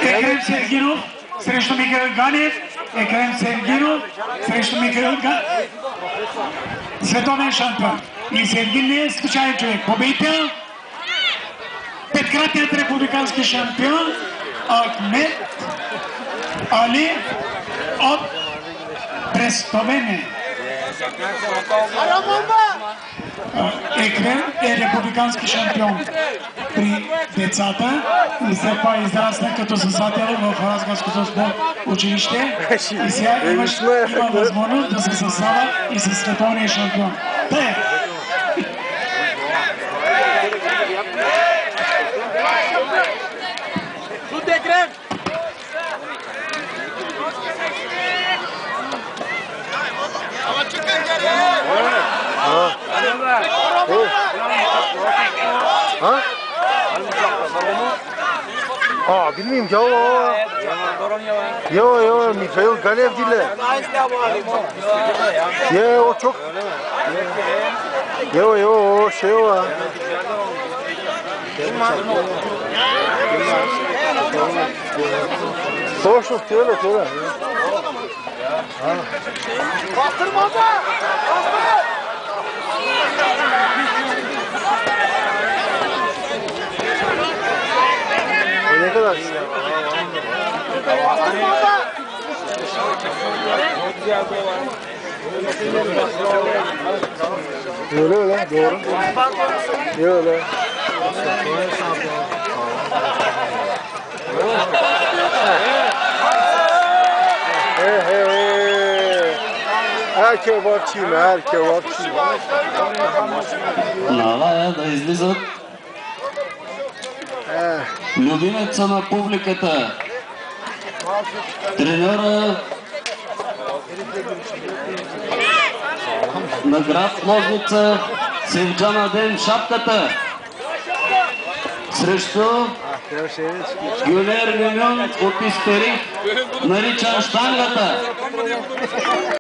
Екрем Сергинов срещу Михаил Ганев. Екрем Сергинов срещу Михаил Ганев. Световен шампион. И Сергин не е случайен човек. Победител, петкратният републикански шампион Ахмед Али от Престовене. Екрем е републикански шампион при децата и след това израсна като създател в Разградското спорт училище и сега има възможност да се състава и със световния шампион. Тъй! Bilmiyorum ya o. Yo Mikhail Ganev değil. Ya o çok. Yo o şey o. Hoş söyle. Bastırma da. Ne kadar? Öyle doğru. Öyle. Her kebapçı. Налая да излизат любимеца на публиката, треньора на град Лозница, Севджан Адем Шапката, срещу Гюлер Мюмюн от Исперих, наричан Штангата.